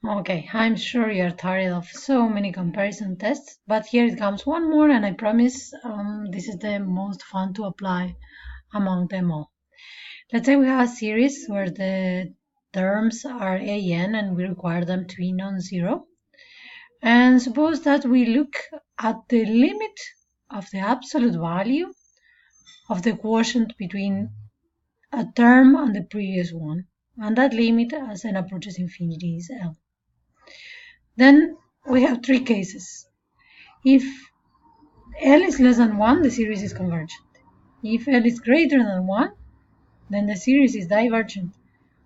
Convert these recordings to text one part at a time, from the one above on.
Okay, I'm sure you're tired of so many comparison tests, but here it comes one more, and I promise this is the most fun to apply among them all. Let's say we have a series where the terms are an and we require them to be non-zero. And suppose that we look at the limit of the absolute value of the quotient between a term and the previous one, and that limit as n approaches infinity is L. Then we have three cases. If L is less than 1, the series is convergent. If L is greater than 1, then the series is divergent.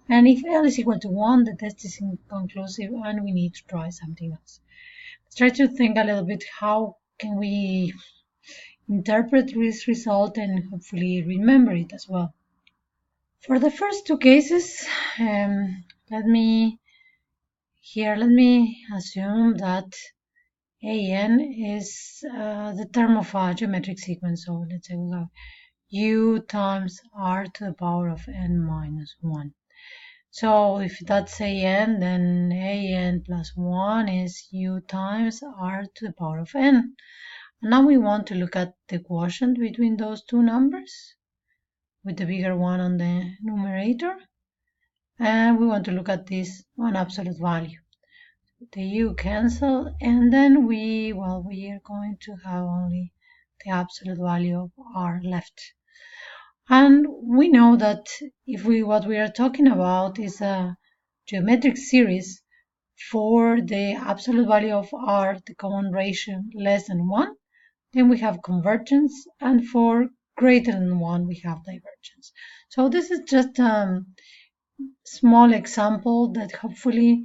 And if L is equal to 1, the test is inconclusive and we need to try something else. Let's try to think a little bit how can we interpret this result and hopefully remember it as well. For the first two cases, let me assume that an is the term of a geometric sequence. So let's say we have u times r to the power of n minus 1. So if that's an, then an plus 1 is u times r to the power of n. Now we want to look at the quotient between those two numbers, with the bigger one on the numerator. And we want to look at this one absolute value. The u cancel, and then we are going to have only the absolute value of r left. And we know that if what we are talking about is a geometric series for the absolute value of r, the common ratio, less than 1, then we have convergence, and for greater than 1, we have divergence. So this is just a small example that hopefully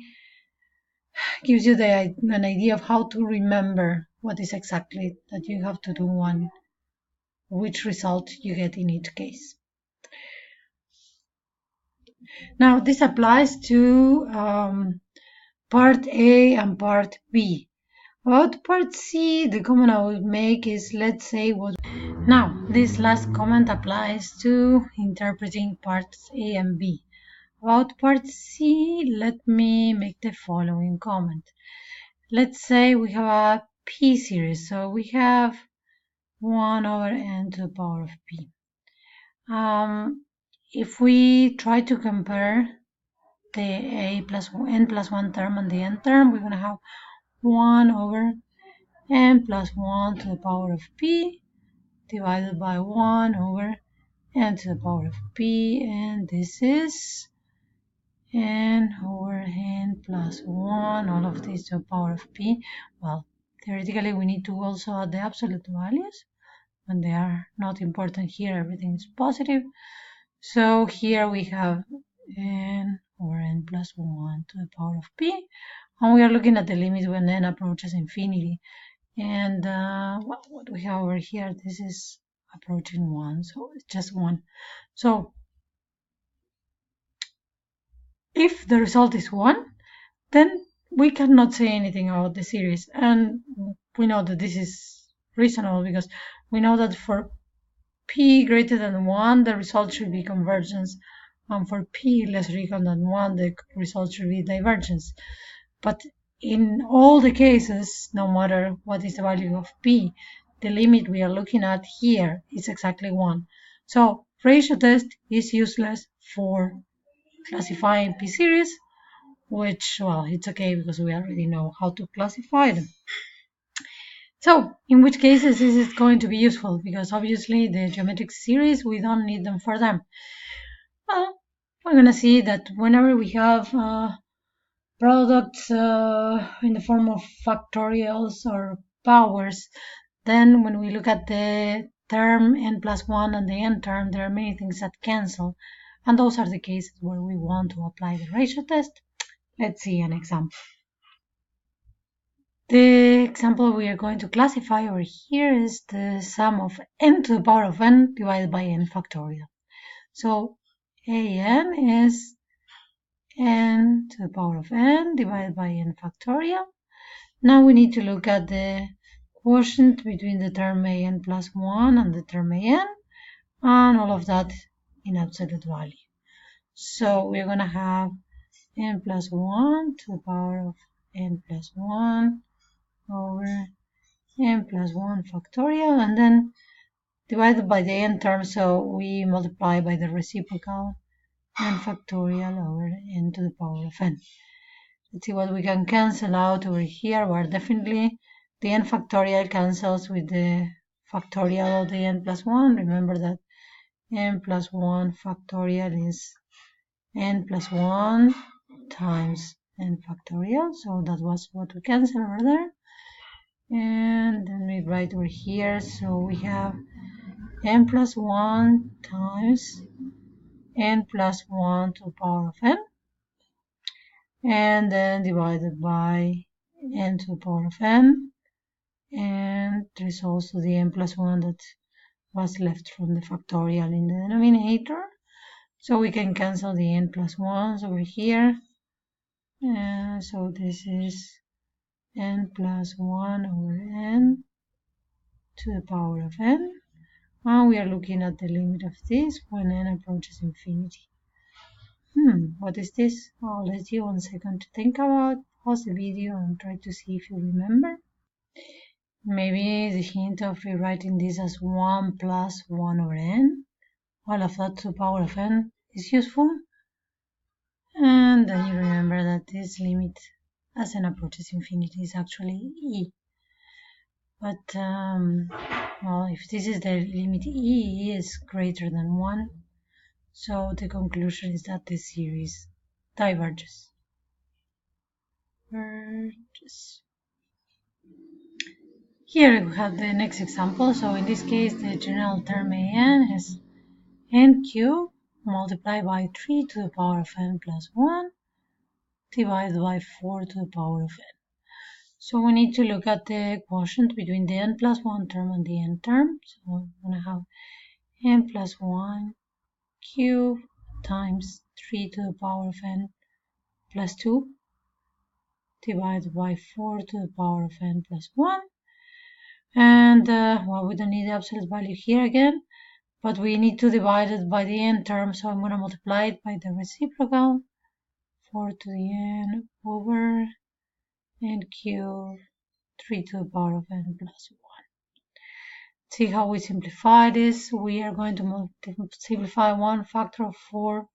gives you an idea of how to remember what is exactly that you have to do and which result you get in each case. Now this applies to part A and part B. About part C, the comment I will make is, let's say what. Now this last comment applies to interpreting parts A and B. About part C, let me make the following comment. Let's say we have a P series, so we have 1 over n to the power of P. If we try to compare the a plus n plus 1 term and the n term, we're going to have 1 over n plus 1 to the power of p divided by 1 over n to the power of p, and this is n over n plus 1, all of this to the power of p. Well, theoretically we need to also add the absolute values. When they are not important here, everything is positive. So here we have n over n plus 1 to the power of p, and we are looking at the limit when n approaches infinity. And what we have over here, this is approaching 1, so it's just 1. So if the result is 1, then we cannot say anything about the series. And we know that this is reasonable because we know that for p greater than 1, the result should be convergence, and for p less or equal than 1, the result should be divergence. But in all the cases, no matter what is the value of p, the limit we are looking at here is exactly 1. So ratio test is useless for classifying p series, which, well, it's okay because we already know how to classify them. So, in which cases is it going to be useful? Because obviously the geometric series, we don't need them for them. Well, we're going to see that whenever we have products in the form of factorials or powers, then when we look at the term n plus 1 and the n term, there are many things that cancel. And those are the cases where we want to apply the ratio test. Let's see an example. The example we are going to classify over here is the sum of n to the power of n divided by n factorial. So an is n to the power of n divided by n factorial. Now we need to look at the quotient between the term an plus 1 and the term an, and all of that in absolute value. So we're going to have n plus 1 to the power of n plus 1 over n plus 1 factorial, and then divided by the n term, so we multiply by the reciprocal, n factorial over n to the power of n. Let's see what we can cancel out over here. Well, definitely the n factorial cancels with the factorial of the n plus 1. Remember that n plus 1 factorial is n plus 1 times n factorial. So that was what we cancel over there. And then we write over here. So we have n plus 1 times n plus 1 to the power of n, and then divided by n to the power of n, and there is also the n plus 1 that was left from the factorial in the denominator, so we can cancel the n plus 1s over here, and so this is n plus 1 over n to the power of n, and we are looking at the limit of this when n approaches infinity. What is this? I'll let you 1 second to think about, pause the video and try to see if you remember. Maybe the hint of rewriting this as 1 plus 1 over n, all of that to the power of n, is useful. And then you remember that this limit as n approaches infinity is actually e. But, well, if this is the limit, e is greater than 1. So the conclusion is that the series diverges. Here we have the next example. So in this case, the general term an is n cubed multiplied by 3 to the power of n plus 1 divided by 4 to the power of n. So we need to look at the quotient between the n plus 1 term and the n term. So we're going to have n plus 1 cubed times 3 to the power of n plus 2 divided by 4 to the power of n plus 1. And, well, we don't need the absolute value here again, but we need to divide it by the n term, so I'm going to multiply it by the reciprocal, 4 to the n over n cubed 3 to the power of n plus 1. See how we simplify this. We are going to simplify one factor of 4,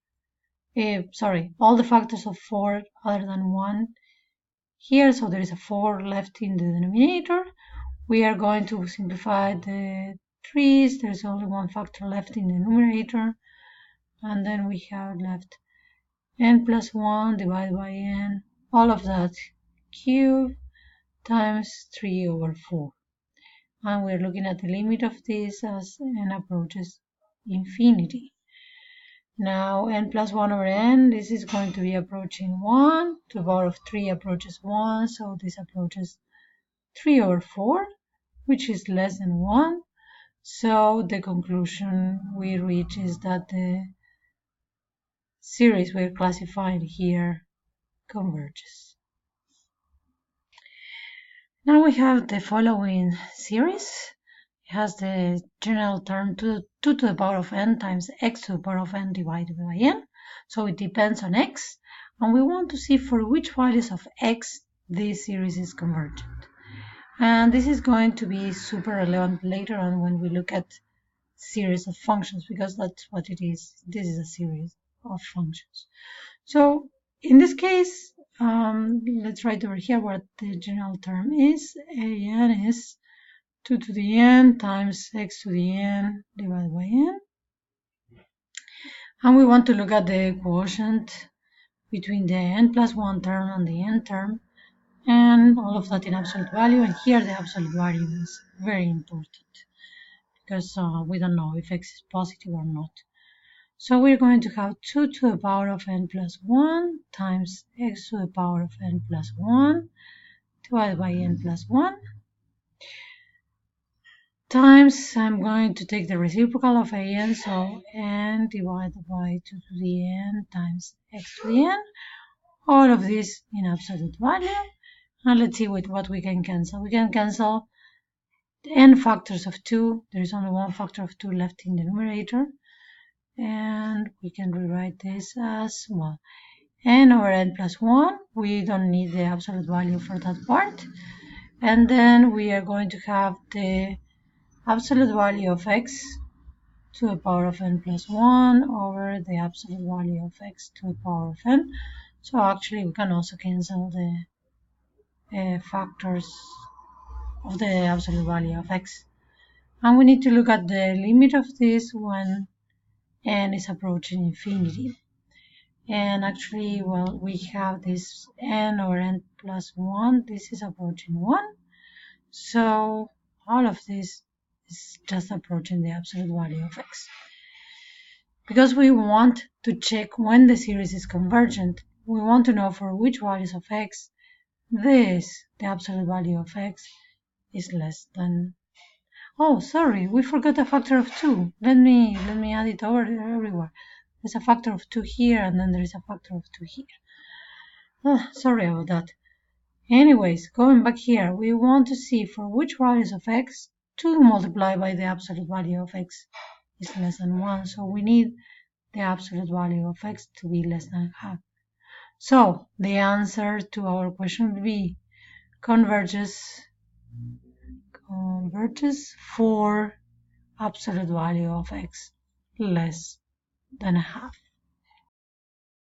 all the factors of 4 other than 1 here, so there is a 4 left in the denominator. We are going to simplify the 3's. There's only one factor left in the numerator, and then we have left n plus 1 divided by n, all of that cubed times 3 over 4. And we're looking at the limit of this as n approaches infinity. Now n plus 1 over n, this is going to be approaching 1, to the power of 3 approaches 1, so this approaches 3 over 4, which is less than 1. So the conclusion we reach is that the series we're classifying here converges. Now we have the following series. It has the general term 2 to the power of n times x to the power of n divided by n. So it depends on x. And we want to see for which values of x this series is convergent. And this is going to be super relevant later on when we look at series of functions, because that's what it is. This is a series of functions. So in this case, let's write over here what the general term is. an is 2 to the n times x to the n divided by n. And we want to look at the quotient between the n plus 1 term and the n term, and all of that in absolute value. And here the absolute value is very important, because we don't know if x is positive or not. So we're going to have 2 to the power of n plus 1 times x to the power of n plus 1 divided by n plus 1 times, I'm going to take the reciprocal of an, so n divided by 2 to the n times x to the n, all of this in absolute value. And let's see what we can cancel. We can cancel the n factors of 2. There is only one factor of 2 left in the numerator. And we can rewrite this as, well, n over n plus 1. We don't need the absolute value for that part. And then we are going to have the absolute value of x to the power of n plus 1 over the absolute value of x to the power of n. So actually we can also cancel the factors of the absolute value of x. And we need to look at the limit of this when n is approaching infinity. And actually, well, we have this n over n plus 1. This is approaching 1. So all of this is just approaching the absolute value of x. Because we want to check when the series is convergent, we want to know for which values of x the absolute value of x, is less than. Oh, sorry, we forgot a factor of 2. Let me add it over everywhere. There's a factor of 2 here, and then there is a factor of 2 here. Oh, sorry about that. Anyways, going back here, we want to see for which values of x 2 multiplied by the absolute value of x is less than 1. So we need the absolute value of x to be less than half. So the answer to our question would be converges for absolute value of x less than half.